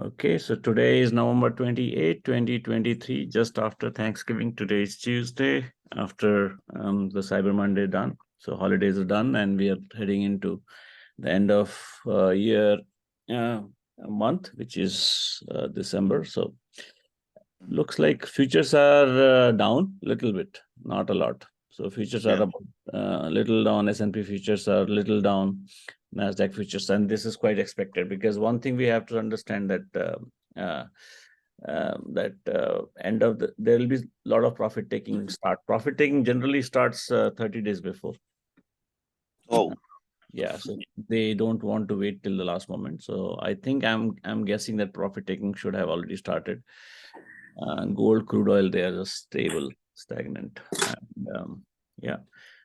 Okay, so today is November 28, 2023, just after Thanksgiving. Today is Tuesday, after the Cyber Monday done. So holidays are done, and we are heading into the end of year month, which is December. So looks like futures are down a little bit, not a lot. So futures are a little down. S&P futures are a little down. Nasdaq futures, and this is quite expected because one thing we have to understand that end of there will be a lot of profit taking start. Profit taking generally starts 30 days before. Oh, yeah, so they don't want to wait till the last moment. So I think I'm guessing that profit taking should have already started. Gold, crude oil, they are just stable, stagnant. And, yeah.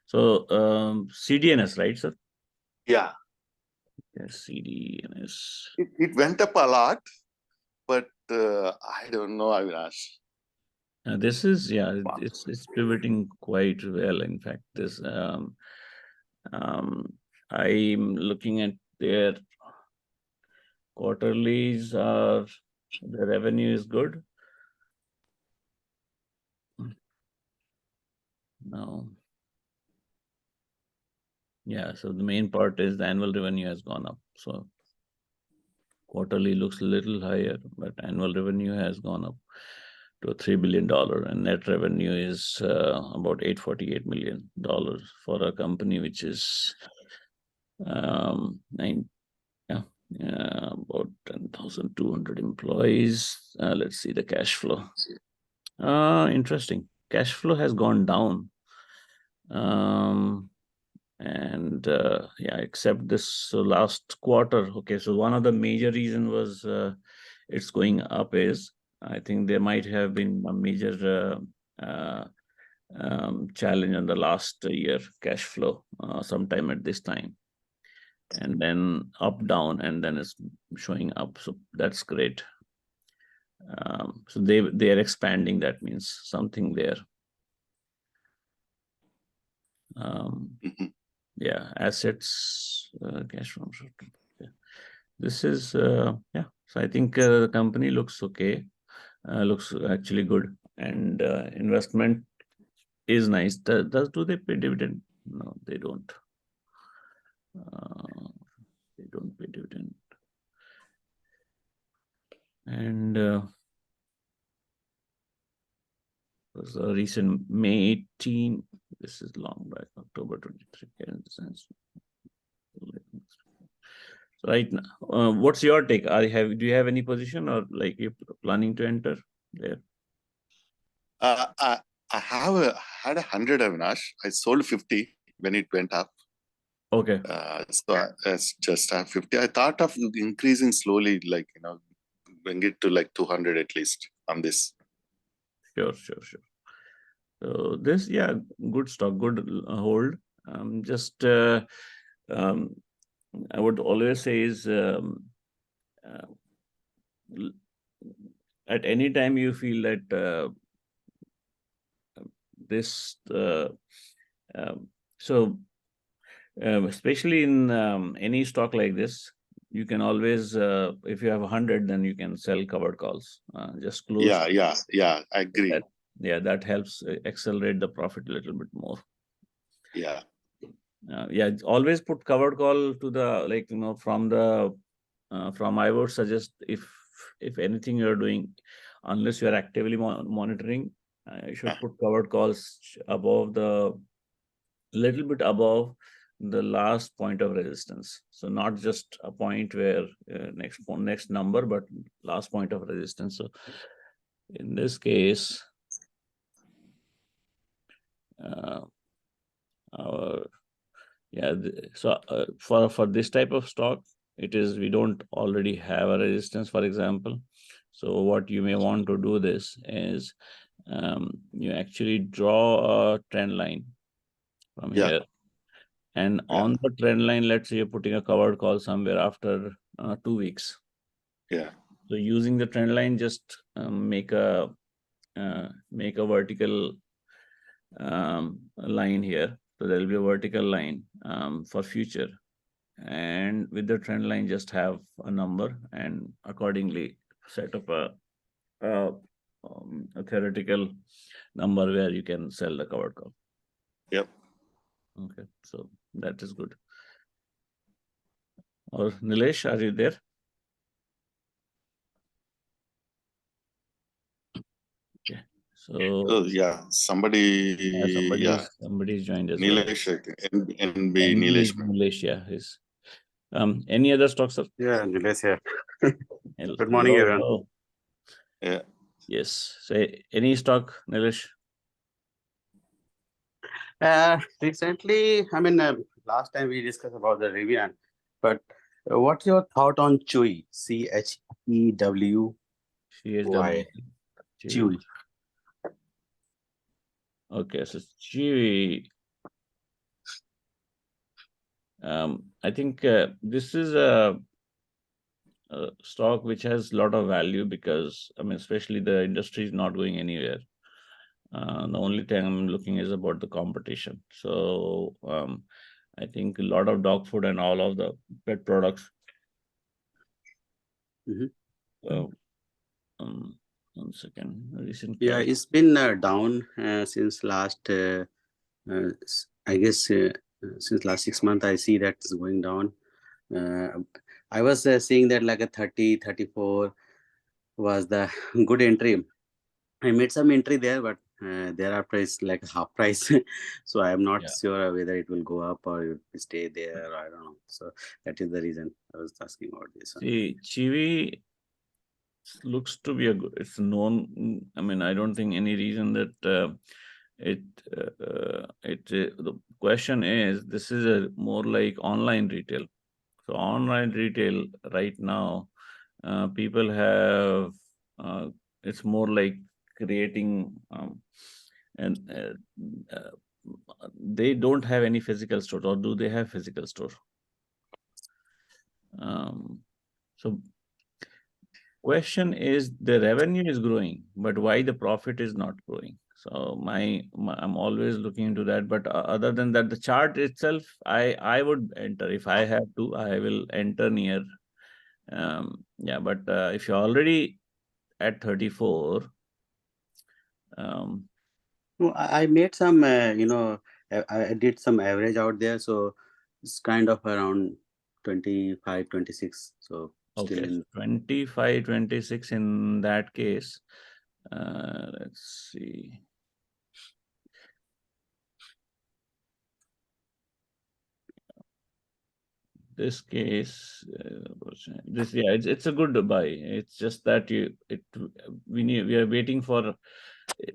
So CDNS, right, sir? yeah. Yes, CDNS. It went up a lot, but I don't know, Avinash. This is, it's pivoting quite well. In fact, this I'm looking at their quarterlies. The revenue is good. No. Yeah, so the main part is the annual revenue has gone up. So quarterly looks a little higher, but annual revenue has gone up to $3 billion, and net revenue is about $848 million for a company which is about 10,200 employees. Let's see the cash flow. Interesting. Cash flow has gone down. Except this last quarter. Okay, so one of the major reason was it's going up is I think there might have been a major challenge on the last year cash flow sometime at this time, and then up down, and then it's showing up. So that's great. So they are expanding. That means something there. Yeah, assets, cash from short-term. Yeah. This is So I think the company looks okay. Looks actually good, and investment is nice. Do they pay dividend? No, they don't. They don't pay dividend. And was a recent May 18. This is long back, October 23. Right now, what's your take? Do you have any position, or like you're planning to enter there? I had 100, Avinash. I sold 50 when it went up. Okay. So I just have 50. I thought of increasing slowly, bring it to like 200 at least on this. Sure. So this, good stock, good hold. I would always say is at any time you feel that this especially in any stock like this, you can always if you have 100, then you can sell covered calls, just close. Yeah, I agree. That helps accelerate the profit a little bit more. Always put covered call to the from I would suggest, if anything you're doing, unless you're actively monitoring, you should put covered calls above the little bit above the last point of resistance. So not just a point where next number, but last point of resistance. So in this case, for this type of stock, we don't already have a resistance, for example. So what you may want to do this is you actually draw a trend line from here, and on the trend line, let's say you're putting a covered call somewhere after 2 weeks. So using the trend line, just make a vertical line here. So there will be a vertical line for future, and with the trend line, just have a number and accordingly set up a theoretical number where you can sell the covered call. Yep. Okay, so that is good. Or Nilesh, are you there? Okay, so Oh, yeah. Somebody, yeah. somebody's joined as well. Nilesh, I think. NB NB Nilesh. Nilesh, yeah, is any other stocks, sir? Yeah, Nilesh here. Good morning, Hello, everyone. hello. Yeah. Yes. Say any stock, Nilesh? Recently, last time we discussed about the Rivian, but what's your thought on Chewy? CHEWY. CHW. Chewy. Okay, so Chewy. I think this is a stock which has a lot of value because, I mean, especially the industry is not going anywhere. The only thing I'm looking is about the competition. So I think a lot of dog food and all of the pet products. Mhm. 1 second. Recent Yeah, crash. it's been down since last, I guess, since last 6 months. I see that it's going down. I was seeing that like a 30, 34 was the good entry. I made some entry there, but thereafter it's like half price. So I am not Yeah. sure whether it will go up or it will stay there. I don't know. So that is the reason I was asking about this one. See, Chiwi looks to be a good, it's known. I mean, I don't think any reason that the question is, this is a more like online retail. So online retail right now, people have, it's more like creating, and they don't have any physical store, or do they have physical store? So question is, the revenue is growing, but why the profit is not growing? So I'm always looking into that. But other than that, the chart itself, I would enter if I have to. I will enter near. Yeah, but if you're already at 34, No, I made some, I did some average out there. So it's kind of around 25, 26. So still okay, in. 25, 26 in that case. Let's see. This case, it's a good buy. It's just that we are waiting for,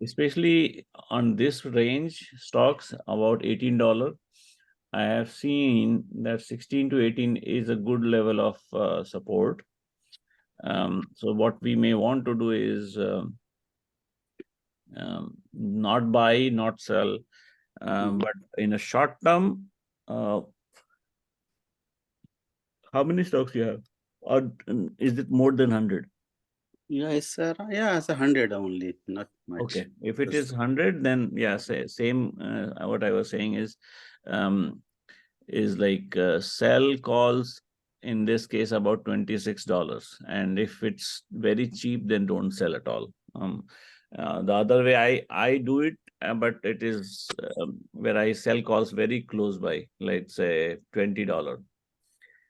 especially on this range stocks about $18. I have seen that 16 to 18 is a good level of support. So what we may want to do is not buy, not sell, but in a short term. How many stocks you have? Or is it more than 100? Yeah, it's 100 only, not much. Okay, if it is 100, then yeah, same. What I was saying is like sell calls in this case about $26, and if it's very cheap, then don't sell at all. The other way I do it, but it is where I sell calls very close by, let's say $20.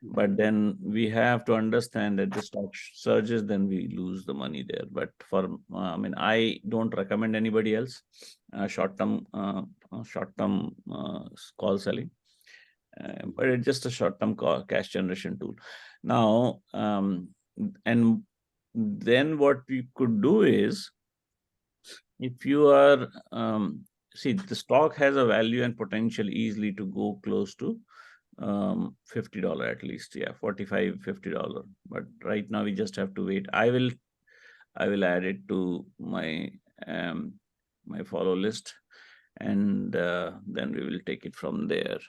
But then we have to understand that the stock surges, then we lose the money there. But for, I mean, I don't recommend anybody else short-term call selling. But it's just a short-term cash generation tool. Now, and then what we could do is, if you are, see, the stock has a value and potential easily to go close to $50 at least. Yeah, $45, $50. But right now we just have to wait. I will add it to my my follow list, and then we will take it from there.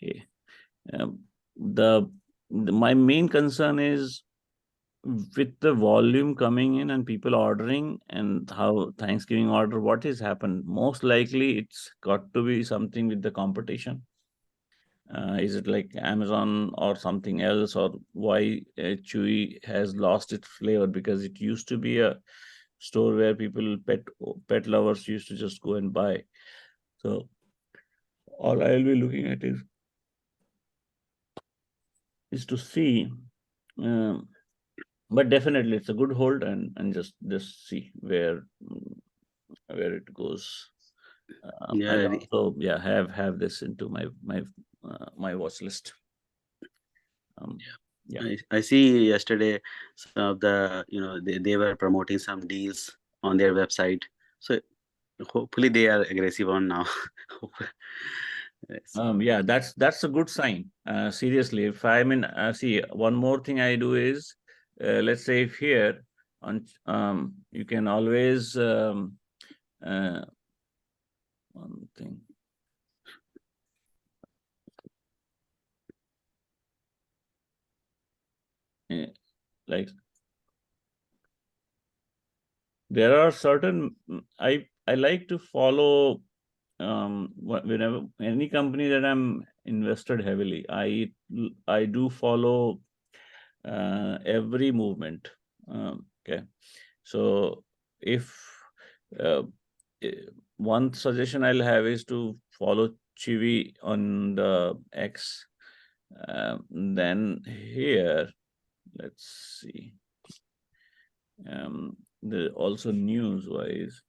Okay. My main concern is, with the volume coming in and people ordering and how Thanksgiving order, what has happened? Most likely it's got to be something with the competition. Is it like Amazon or something else, or why Chewy has lost its flavor? Because it used to be a store where people, pet lovers, used to just go and buy. So all I'll be looking at is to see, um, but definitely it's a good hold, and just see where it goes. Yeah, I'll also have this into my watch list. Yeah. I see yesterday some of the, they were promoting some deals on their website. So hopefully they are aggressive on now. Yes. Yeah, that's a good sign. Seriously, if I'm in, see, one more thing I do is, let's say if here on, you can always, uh, one thing. Like there are certain, I like to follow, whenever any company that I'm invested heavily, I do follow every movement. Okay, so if uh, one suggestion I'll have is to follow Chivi on the X. Then here, let's see. The also news wise,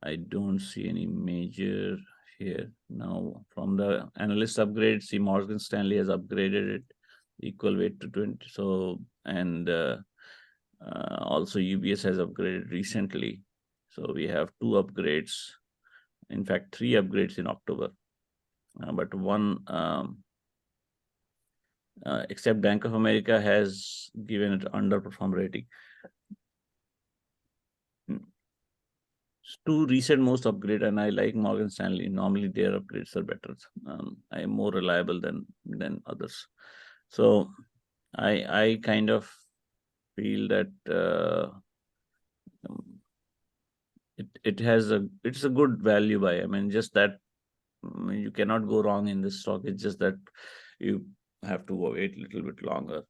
I don't see any major here now. From the analyst upgrade, see Morgan Stanley has upgraded it equal weight to 20. So, and also UBS has upgraded recently. So we have 2 upgrades. In fact, 3 upgrades in October. But one, except Bank of America has given it underperform rating. 2 recent most upgrade, and I like Morgan Stanley. Normally their upgrades are better. I am more reliable than others. So I kind of feel that it's a good value buy. I mean, just that, you cannot go wrong in this stock. It's just that you have to wait a little bit longer.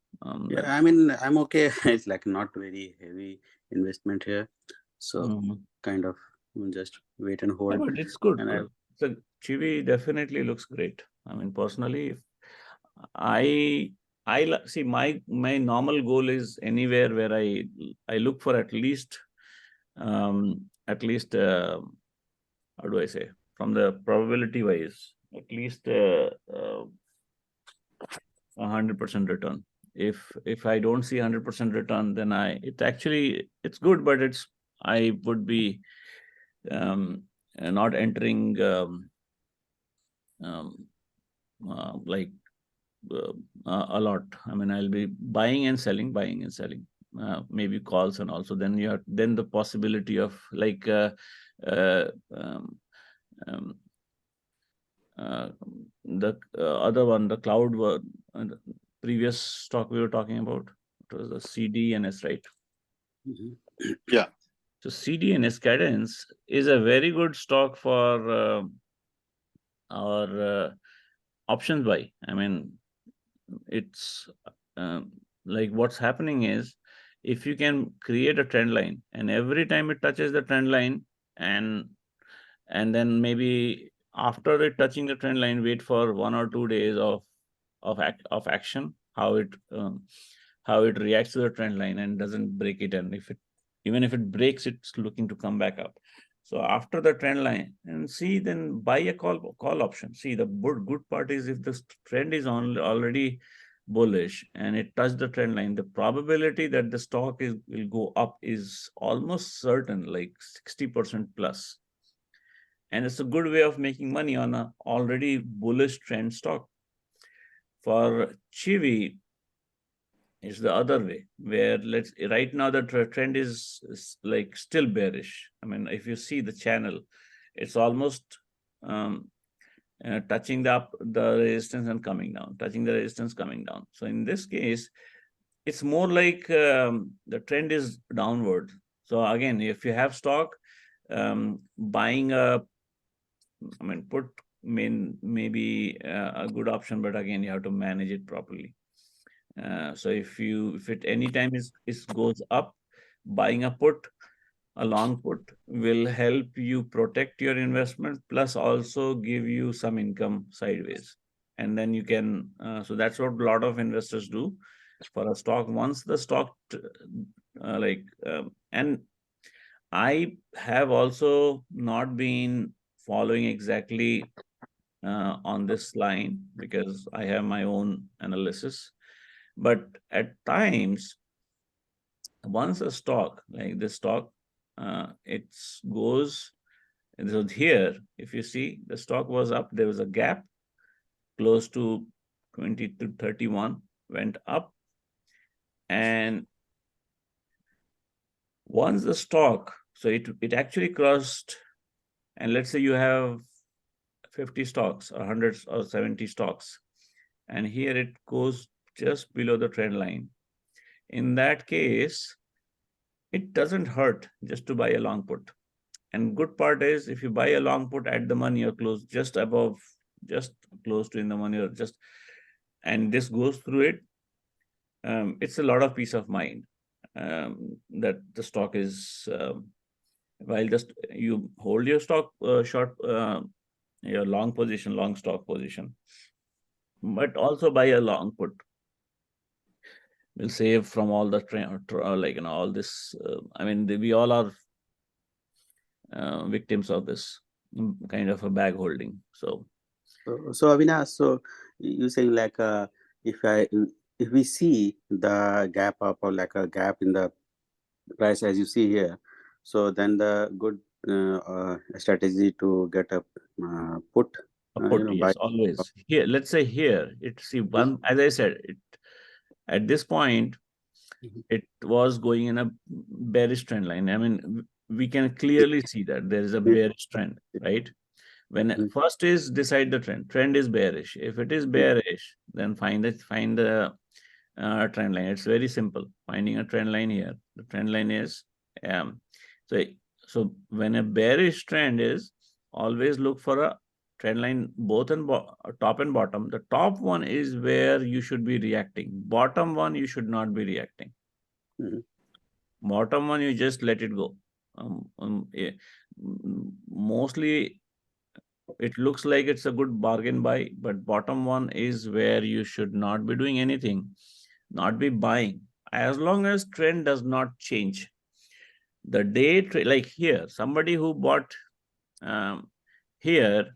Yeah, I mean, I'm okay. It's like not very heavy investment here. So kind of just wait and hold. But it's good. And So Chivi definitely looks great. I mean, personally, I see my normal goal is anywhere where I look for at least how do I say, from the probability wise, at least 100% return. If I don't see 100% return, then it's good, but I would be not entering like a lot. I mean, I'll be buying and selling, maybe calls, and also then the possibility of like uh, um, um, the other one, the cloud, the previous stock we were talking about, it was the CDNS, right? Yeah. So CDNS Cadence is a very good stock for our options buy. I mean, it's like what's happening is, if you can create a trend line, and every time it touches the trend line, and then maybe after it touching the trend line, wait for 1 or 2 days of action, how it reacts to the trend line and doesn't break it, and even if it breaks, it's looking to come back up. So after the trend line, and see, then buy a call option. See, the good part is, if the trend is already bullish and it touched the trend line, the probability that the stock will go up is almost certain, like 60% plus. And it's a good way of making money on a already bullish trend stock. For Chivi, it's the other way, where right now the trend is like still bearish. I mean, if you see the channel, it's almost touching the resistance and coming down, touching the resistance, coming down. So in this case, it's more like the trend is downward. So again, if you have stock, buying put may be a good option, but again, you have to manage it properly. So if it anytime is goes up, buying a long put will help you protect your investment, plus also give you some income sideways. And then you can, so that's what a lot of investors do for a stock. Once the stock, and I have also not been following exactly on this line because I have my own analysis. But at times, once a stock like this stock, it goes. So here, if you see, the stock was up, there was a gap close to 20 to 31, went up, and once the stock, so it actually crossed, and let's say you have 50 stocks or 100 or 70 stocks, and here it goes just below the trend line. In that case, it doesn't hurt just to buy a long put. And good part is, if you buy a long put at the money or close just above, just close to in the money, or just, and this goes through it, it's a lot of peace of mind that the stock is, while just you hold your stock short, your long position, long stock position, but also buy a long put, will save from all the all this. We all are victims of this kind of a bag holding. So Avinash, so you saying like if we see the gap up or like a gap in the price as you see here, so then the good strategy to get a put, a put, buy. yes, always. Here, let's say here, one, as I said, at this point, Mhm. it was going in a bearish trend line. We can clearly see that there is a bearish trend, right? When Mhm. first is decide the trend. Trend is bearish. If it is bearish, then find the trend line. It's very simple. Finding a trend line here. The trend line is um. So when a bearish trend is, always look for a trend line both in top and bottom. The top one is where you should be reacting. Bottom one you should not be reacting. Mhm. Bottom one you just let it go. Mostly it looks like it's a good bargain buy, but bottom one is where you should not be doing anything, not be buying, as long as trend does not change. The day like here, somebody who bought um, here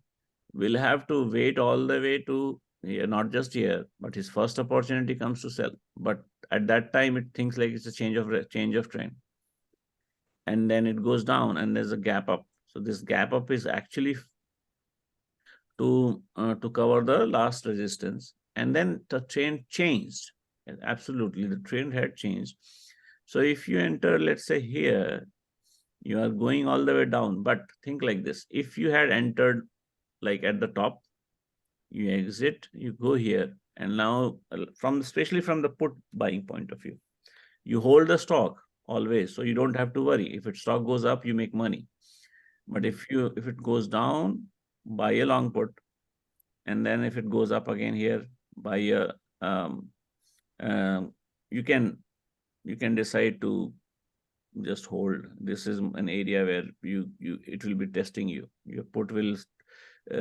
will have to wait all the way to here, not just here, but his first opportunity comes to sell. But at that time, it thinks like it's a change of trend, and then it goes down, and there's a gap up. So this gap up is actually to cover the last resistance, and then the trend changed. And absolutely, the trend had changed. So if you enter, let's say here, you are going all the way down, but think like this: if you had entered like at the top, you exit, you go here, and now especially from the put buying point of view, you hold the stock always, so you don't have to worry. If its stock goes up, you make money. But if it goes down, buy a long put, and then if it goes up again here, buy a um, um, you can decide to just hold. This is an area where you it will be testing you. Your put will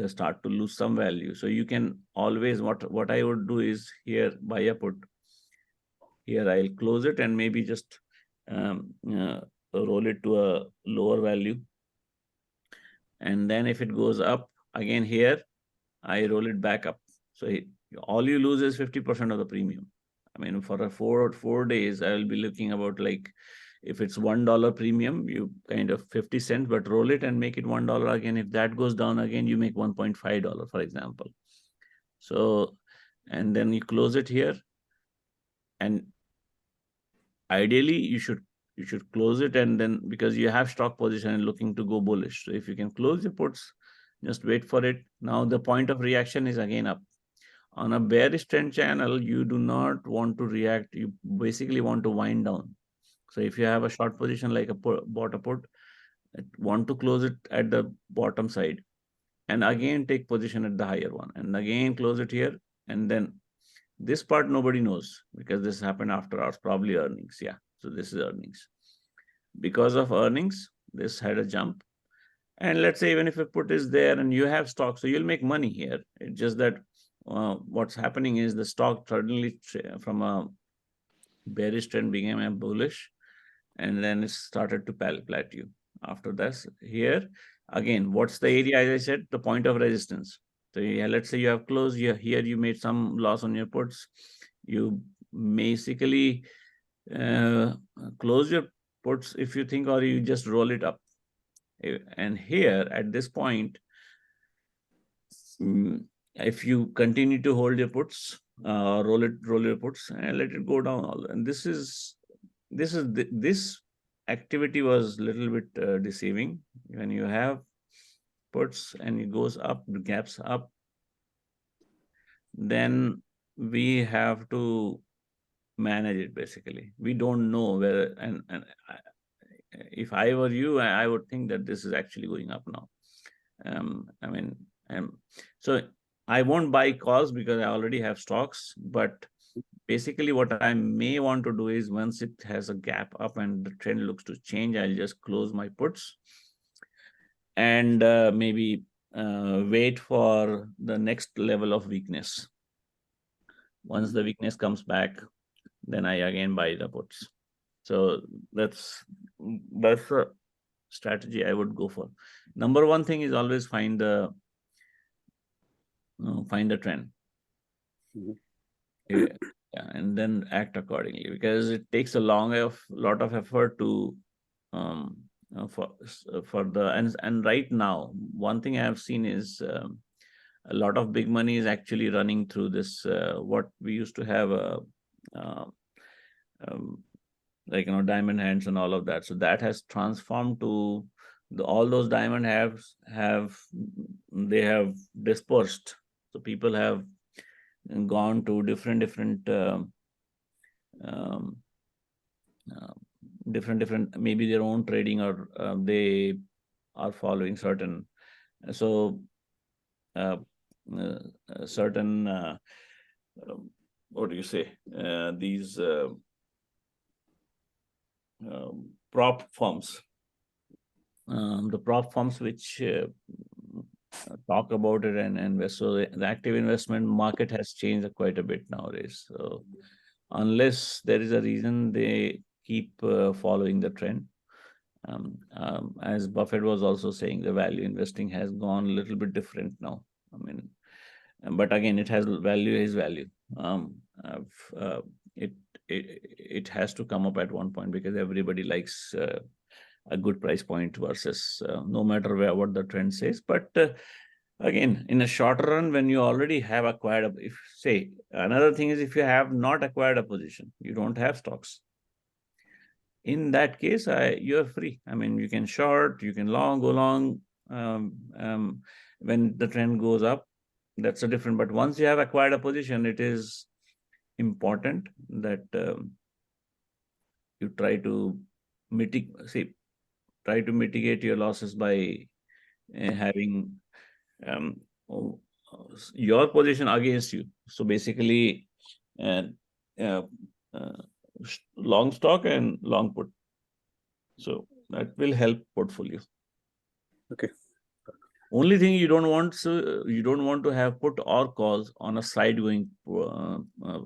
start to lose some value, so you can always, what I would do is, here buy a put, here I'll close it and maybe just um, uh, roll it to a lower value, and then if it goes up again here, I roll it back up. So all you lose is 50% of the premium. For a four days, I will be looking about, like, if it's $1 premium, you kind of 50 cents, but roll it and make it $1 again. If that goes down again, you make $1.5, for example. So, and then you close it here, and ideally you should close it, and then, because you have stock position and looking to go bullish, so if you can close your puts, Just wait for it. Now the point of reaction is again up. On a bearish trend channel, you do not want to react. You basically want to wind down. So if you have a short position like a bought a put, want to close it at the bottom side, and again take position at the higher one, and again close it here, and then this part nobody knows because this happened after hours, probably earnings. Yeah, so this is earnings. Because of earnings, this had a jump. And let's say even if a put is there and you have stock, so you'll make money here. It's just that what's happening is the stock suddenly from a bearish trend became a bullish, and then it started to plateau. After this, here again, what's the area? As I said, the point of resistance. So yeah, let's say you have closed here. You made some loss on your puts. You basically close your puts if you think, or you just roll it up. And here at this point, if you continue to hold your puts, roll your puts and let it go down. And this activity was a little bit deceiving. When you have puts and it goes up, the gaps up, then we have to manage it. Basically, we don't know whether, and if I were you, I would think that this is actually going up now. I mean, so I won't buy calls because I already have stocks. But basically, what I may want to do is once it has a gap up and the trend looks to change, I'll just close my puts and maybe wait for the next level of weakness. Once the weakness comes back, then I again buy the puts. So that's a strategy I would go for. Number one thing is always find the trend. Yeah, and then act accordingly, because it takes a lot of effort to for the and right now one thing I have seen is a lot of big money is actually running through this what we used to have uh, um, like diamond hands and all of that. So that has transformed to all those diamond have they have dispersed. So people have gone to different um, different maybe their own trading, or they are following certain so certain what do you say these prop firms, the prop firms which talk about it and invest. So the active investment market has changed quite a bit nowadays. So unless there is a reason, they keep following the trend. As Buffett was also saying, the value investing has gone a little bit different now. I mean, but again, it has value is value. It, it has to come up at one point because everybody likes a good price point versus no matter what the trend says. But again, in a shorter run, when you already have acquired, if say another thing is if you have not acquired a position, you don't have stocks. In that case, you're free. I mean, you can short, you can go long. When the trend goes up, that's a different. But once you have acquired a position, it is important that you try to mitigate your losses by having your position against you. So basically, uh, uh, long stock and long put. So that will help portfolio. Okay. Only thing you don't want to have put or calls on a side going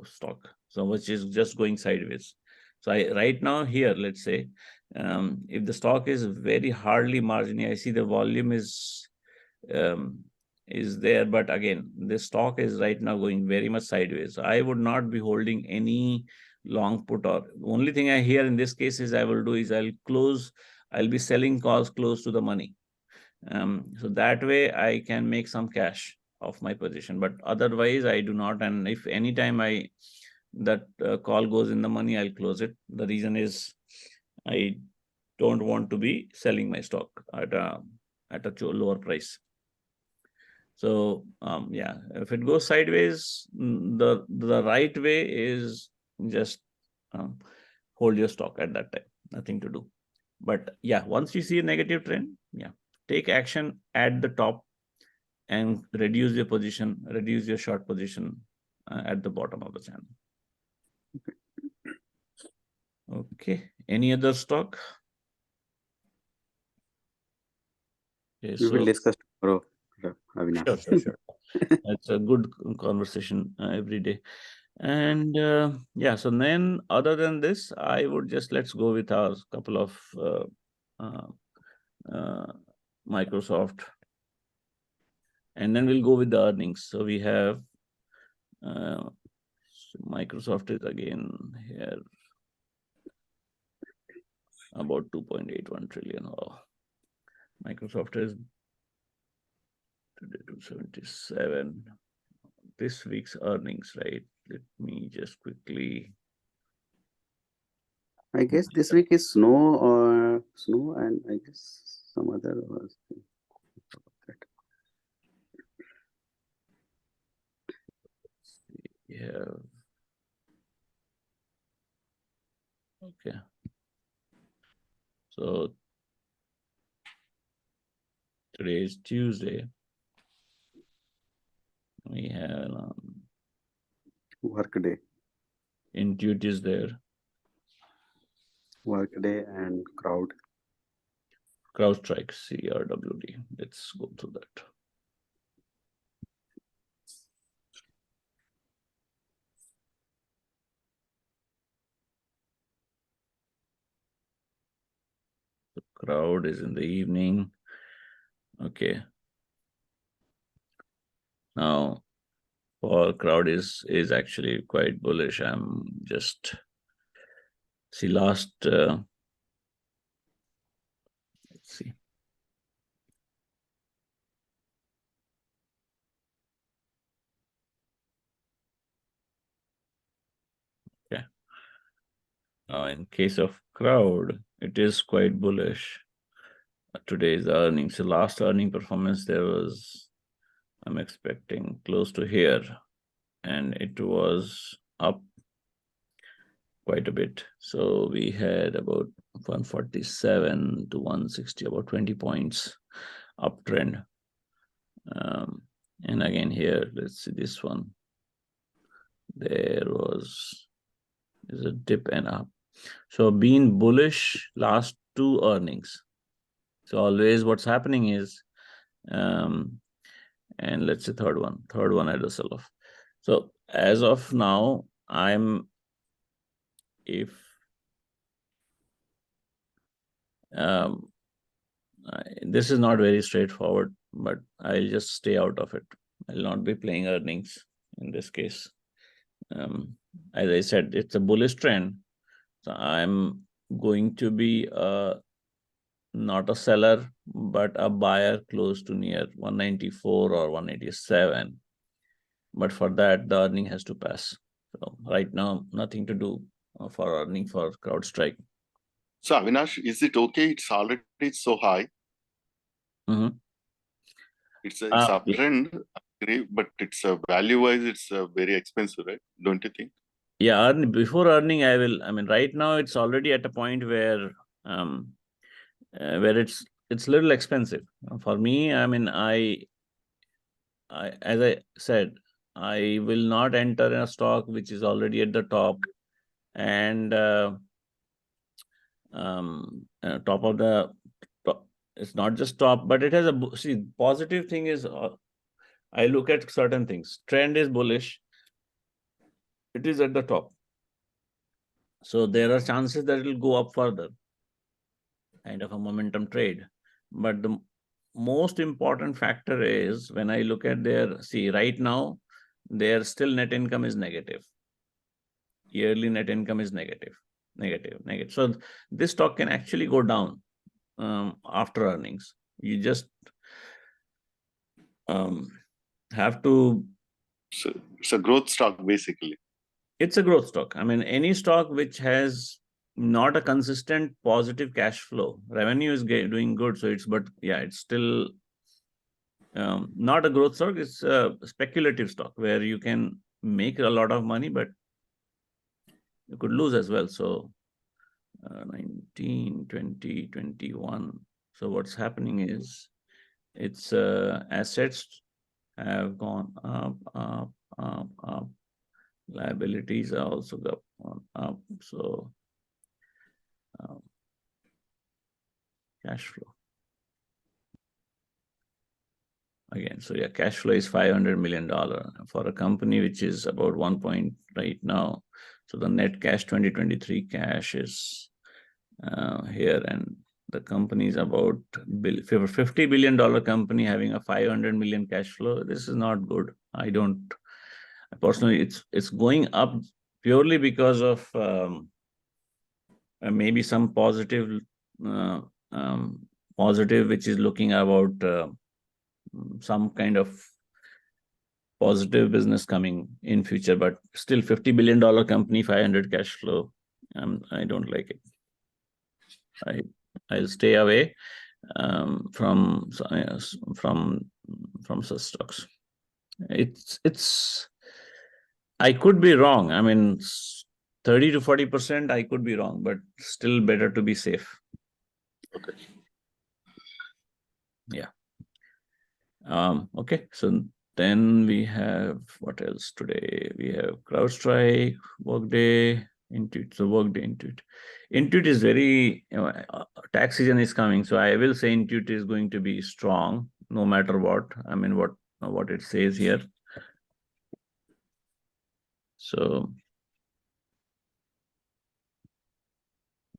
stock, so which is just going sideways. So right now here, let's say, if the stock is very hardly margining, I see the volume is there, but again, the stock is right now going very much sideways. So I would not be holding any long put. Or only thing I hear in this case is I will do is I'll be selling calls close to the money. So that way I can make some cash off my position, but otherwise I do not. And if anytime that call goes in the money, I'll close it. The reason is I don't want to be selling my stock at a lower price. So yeah, if it goes sideways, the right way is just hold your stock at that time. Nothing to do. But yeah, once you see a negative trend, yeah, take action at the top and reduce your position, reduce your short position at the bottom of the channel. Okay. Any other stock? Okay, We will discuss tomorrow, Avinash. Sure. It's a good conversation every day. And yeah, so then other than this, I would just let's go with our couple of Microsoft, and then we'll go with the earnings. So we have Microsoft is again here about 2.81 trillion. Oh, Microsoft is today 277. This week's earnings, right? Let me just quickly. I guess this week is snow, and I guess some other. Yeah. Okay. So today is Tuesday. We have Workday. Intuit is there. Workday and CrowdStrike, CRWD. Let's go through that. The crowd is in the evening. Okay. Now, for crowd is actually quite bullish. I'm just see last. Let's see. Okay. Now, in case of crowd, it is quite bullish. Today's earnings, the last earning performance, there was, I'm expecting close to here, and it was up quite a bit. So we had about 147 to 160, about 20 points uptrend. And again here, let's see this one. There was is a dip and up. So being bullish last two earnings. So always what's happening is, and let's say third one at the sell-off. So as of now, if this is not very straightforward, but I'll just stay out of it. I'll not be playing earnings in this case. As I said, it's a bullish trend. So I'm going to be not a seller, but a buyer close to near 194 or 187. But for that, the earning has to pass. So right now, nothing to do for earning for CrowdStrike. So Avinash, is it okay? It's already so high. Mm-hmm. It's uptrend, I agree, but it's value-wise, it's very expensive, right? Don't you think? Yeah, before earning, I mean, right now it's already at a point where it's a little expensive for me. I mean, I as I said, I will not enter in a stock which is already at the top and top of the top. It's not just top, but it has a positive thing is I look at certain things. Trend is bullish. It is at the top. So there are chances that it will go up further, kind of a momentum trade. But the most important factor is when I look at right now, their still net income is negative. Yearly net income is negative. So this stock can actually go down after earnings. You just have to. So it's a growth stock, basically. It's a growth stock. I mean, any stock which has not a consistent positive cash flow, revenue is doing good. So it's still not a growth stock, it's a speculative stock where you can make a lot of money, but you could lose as well. So 19, 20, 21. So what's happening is its assets have gone up, up, up, up. Liabilities are also gone up. So cash flow. Again, so yeah, cash flow is $500 million for a company which is about 1 point right now. So the net cash 2023 cash is here, and the company is about $50 billion company having a 500 million cash flow. This is not good. I don't personally. It's going up purely because of maybe some positive which is looking about some kind of positive business coming in future, but still $50 billion company, 500 cash flow. I don't like it. I'll stay away from such stocks. It's I could be wrong. I mean, 30 to 40%, I could be wrong, but still better to be safe. Okay. Yeah. Okay. So then we have what else today? We have CrowdStrike, Workday, Intuit. So Workday, Intuit. Intuit is very, tax season is coming. So I will say Intuit is going to be strong no matter what. I mean, what it says here. So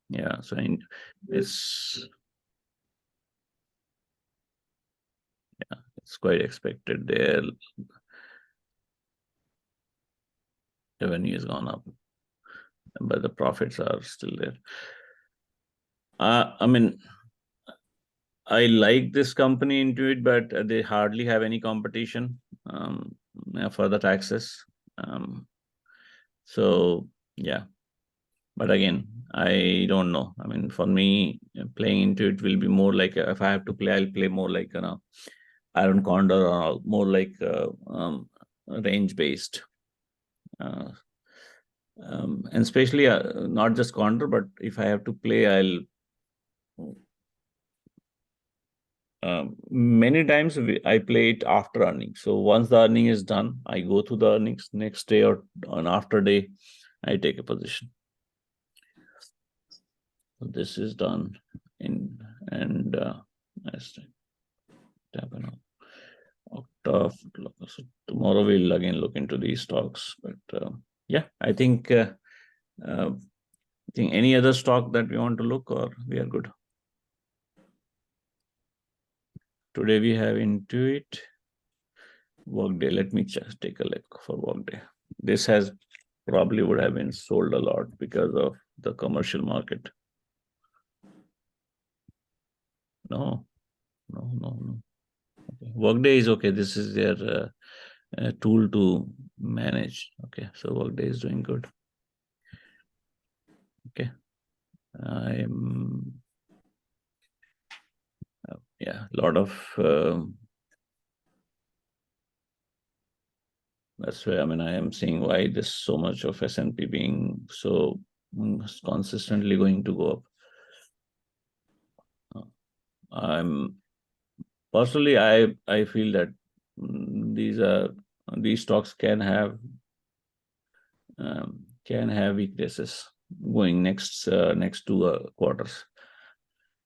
yeah, so it's quite expected. Their revenue has gone up, but the profits are still there. I mean, I like this company Intuit, but they hardly have any competition for the taxes. So yeah, but again, I don't know. I mean, for me, playing Intuit will be more like if I have to play, I'll play more like Iron Condor or more like range based. And especially not just Condor, but if I have to play, I'll many times I play it after earnings. So once the earning is done, I go to the earnings next day or on after day, I take a position. So this is done in and October. So tomorrow we'll again look into these stocks. But yeah, I think any other stock that we want to look, or we are good. Today we have Intuit, Workday. Let me just take a look for Workday. This has probably would have been sold a lot because of the commercial market. No. Okay. Workday is okay. This is their tool to manage. Okay, so Workday is doing good. Okay, yeah, a lot of that's why, I mean, I am seeing why there's so much of S&P being so consistently going to go up. Personally, I feel that these stocks can have weaknesses going next 2 quarters.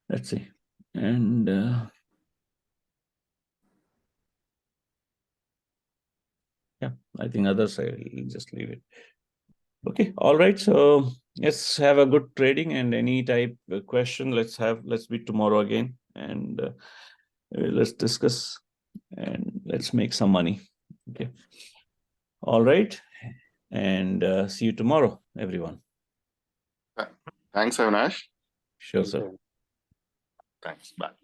Let's see. And yeah, I think others I'll just leave it. Okay, all right. So let's have a good trading, and any type of question let's meet tomorrow again, and let's discuss and let's make some money. Okay. All right. And see you tomorrow, everyone. Thanks, Avinash. Sure, sir. Okay. Thanks. Bye.